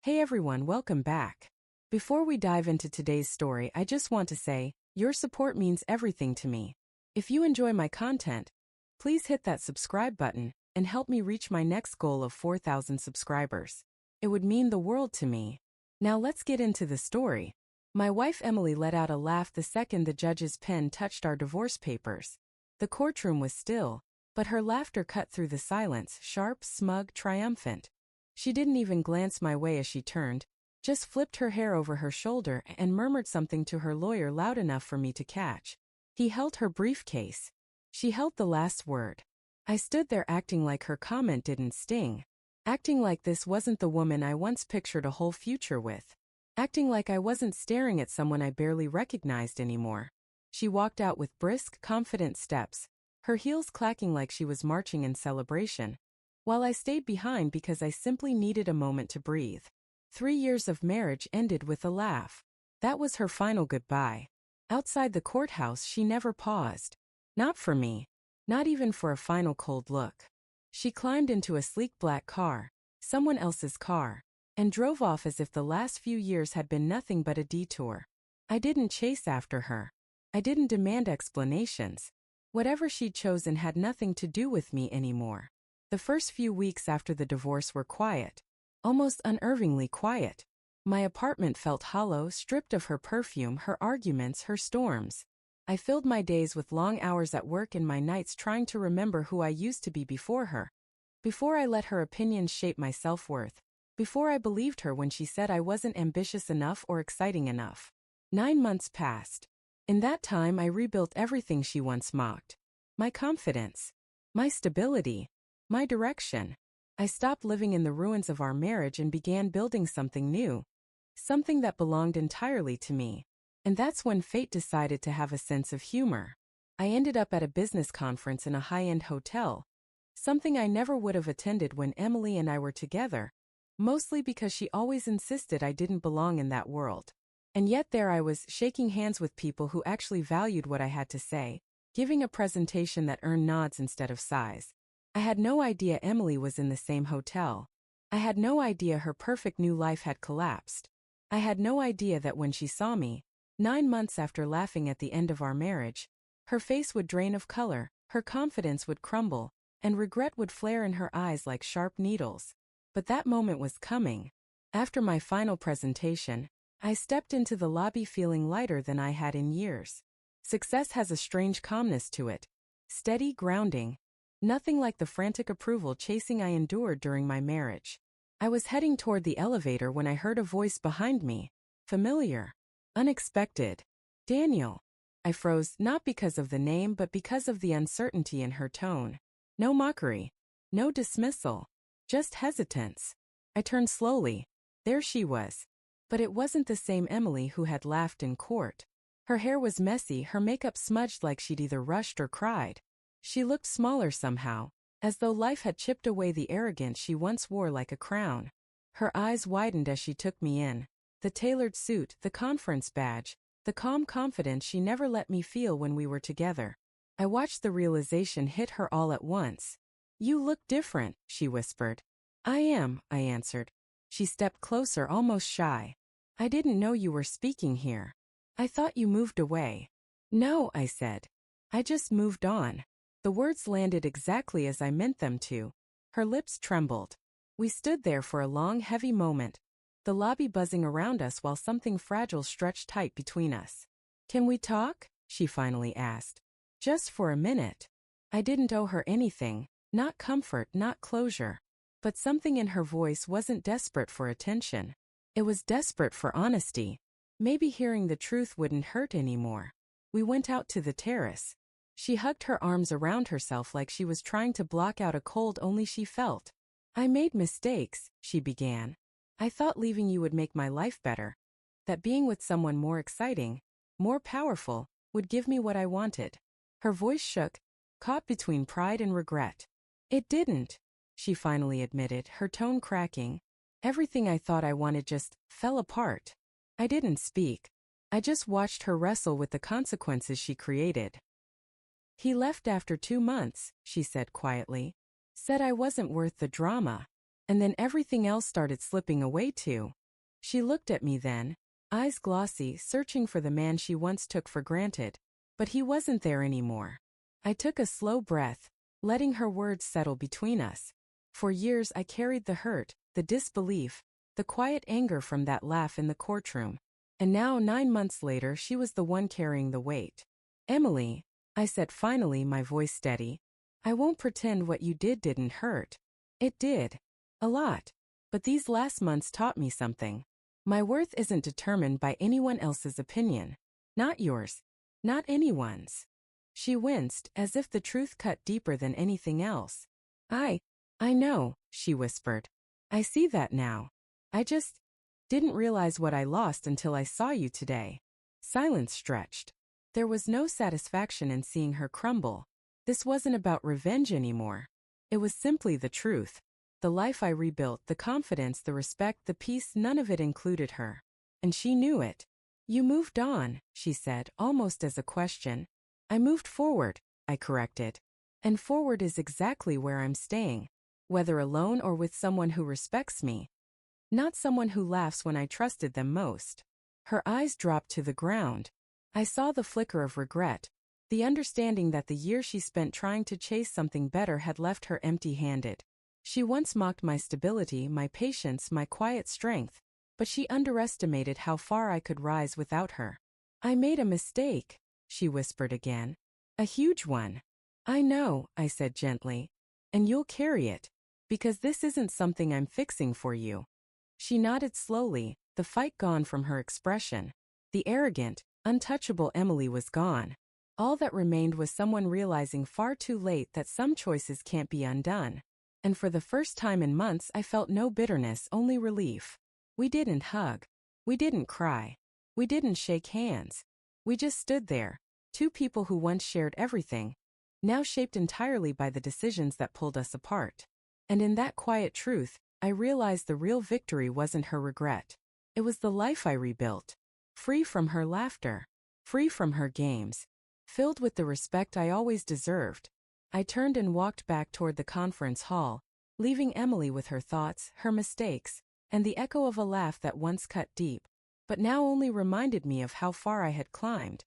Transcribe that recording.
Hey everyone, welcome back. Before we dive into today's story, I just want to say, your support means everything to me. If you enjoy my content, please hit that subscribe button and help me reach my next goal of 4,000 subscribers. It would mean the world to me. Now let's get into the story. My wife Emily let out a laugh the second the judge's pen touched our divorce papers. The courtroom was still, but her laughter cut through the silence, sharp, smug, triumphant. She didn't even glance my way as she turned, just flipped her hair over her shoulder and murmured something to her lawyer loud enough for me to catch. He held her briefcase. She held the last word. I stood there acting like her comment didn't sting. Acting like this wasn't the woman I once pictured a whole future with. Acting like I wasn't staring at someone I barely recognized anymore. She walked out with brisk, confident steps, her heels clacking like she was marching in celebration, while I stayed behind because I simply needed a moment to breathe. 3 years of marriage ended with a laugh. That was her final goodbye. Outside the courthouse, she never paused. Not for me. Not even for a final cold look. She climbed into a sleek black car, someone else's car, and drove off as if the last few years had been nothing but a detour. I didn't chase after her. I didn't demand explanations. Whatever she'd chosen had nothing to do with me anymore. The first few weeks after the divorce were quiet. Almost unnervingly quiet. My apartment felt hollow, stripped of her perfume, her arguments, her storms. I filled my days with long hours at work and my nights trying to remember who I used to be before her. Before I let her opinions shape my self-worth. Before I believed her when she said I wasn't ambitious enough or exciting enough. 9 months passed. In that time I rebuilt everything she once mocked. My confidence. My stability. My direction. I stopped living in the ruins of our marriage and began building something new. Something that belonged entirely to me. And that's when fate decided to have a sense of humor. I ended up at a business conference in a high-end hotel. Something I never would have attended when Emily and I were together. Mostly because she always insisted I didn't belong in that world. And yet there I was, shaking hands with people who actually valued what I had to say, giving a presentation that earned nods instead of sighs. I had no idea Emily was in the same hotel. I had no idea her perfect new life had collapsed. I had no idea that when she saw me, 9 months after laughing at the end of our marriage, her face would drain of color, her confidence would crumble, and regret would flare in her eyes like sharp needles. But that moment was coming. After my final presentation, I stepped into the lobby feeling lighter than I had in years. Success has a strange calmness to it. Steady, grounding. Nothing like the frantic approval chasing I endured during my marriage. I was heading toward the elevator when I heard a voice behind me. Familiar. Unexpected. Daniel. I froze, not because of the name but because of the uncertainty in her tone. No mockery. No dismissal. Just hesitance. I turned slowly. There she was. But it wasn't the same Emily who had laughed in court. Her hair was messy, her makeup smudged like she'd either rushed or cried. She looked smaller somehow, as though life had chipped away the arrogance she once wore like a crown. Her eyes widened as she took me in. The tailored suit, the conference badge, the calm confidence she never let me feel when we were together. I watched the realization hit her all at once. "You look different," she whispered. "I am," I answered. She stepped closer, almost shy. "I didn't know you were speaking here. I thought you moved away." "No," I said. "I just moved on." The words landed exactly as I meant them to. Her lips trembled. We stood there for a long, heavy moment, the lobby buzzing around us while something fragile stretched tight between us. "Can we talk?" she finally asked. "Just for a minute." I didn't owe her anything, not comfort, not closure. But something in her voice wasn't desperate for attention. It was desperate for honesty. Maybe hearing the truth wouldn't hurt anymore. We went out to the terrace. She hugged her arms around herself like she was trying to block out a cold only she felt. "I made mistakes," she began. "I thought leaving you would make my life better. That being with someone more exciting, more powerful, would give me what I wanted." Her voice shook, caught between pride and regret. "It didn't," she finally admitted, her tone cracking. "Everything I thought I wanted just fell apart." I didn't speak. I just watched her wrestle with the consequences she created. "He left after 2 months," she said quietly. "Said I wasn't worth the drama." And then everything else started slipping away too. She looked at me then, eyes glossy, searching for the man she once took for granted, but he wasn't there anymore. I took a slow breath, letting her words settle between us. For years I carried the hurt, the disbelief, the quiet anger from that laugh in the courtroom. And now, 9 months later, she was the one carrying the weight. Emily, I said finally, my voice steady, I won't pretend what you did didn't hurt. It did. A lot. But these last months taught me something. My worth isn't determined by anyone else's opinion. Not yours. Not anyone's. She winced, as if the truth cut deeper than anything else. I know, she whispered. I see that now. I just didn't realize what I lost until I saw you today. Silence stretched. There was no satisfaction in seeing her crumble. This wasn't about revenge anymore. It was simply the truth. The life I rebuilt, the confidence, the respect, the peace, none of it included her. And she knew it. You moved on, she said, almost as a question. I moved forward, I corrected. And forward is exactly where I'm staying. Whether alone or with someone who respects me. Not someone who laughs when I trusted them most. Her eyes dropped to the ground. I saw the flicker of regret, the understanding that the year she spent trying to chase something better had left her empty-handed. She once mocked my stability, my patience, my quiet strength, but she underestimated how far I could rise without her. I made a mistake, she whispered again. A huge one. I know, I said gently. And you'll carry it. Because this isn't something I'm fixing for you. She nodded slowly, the fight gone from her expression. The arrogant, untouchable Emily was gone. All that remained was someone realizing far too late that some choices can't be undone. And for the first time in months I felt no bitterness, only relief. We didn't hug. We didn't cry. We didn't shake hands. We just stood there, two people who once shared everything, now shaped entirely by the decisions that pulled us apart. And in that quiet truth, I realized the real victory wasn't her regret. It was the life I rebuilt. Free from her laughter. Free from her games. Filled with the respect I always deserved. I turned and walked back toward the conference hall, leaving Emily with her thoughts, her mistakes, and the echo of a laugh that once cut deep, but now only reminded me of how far I had climbed.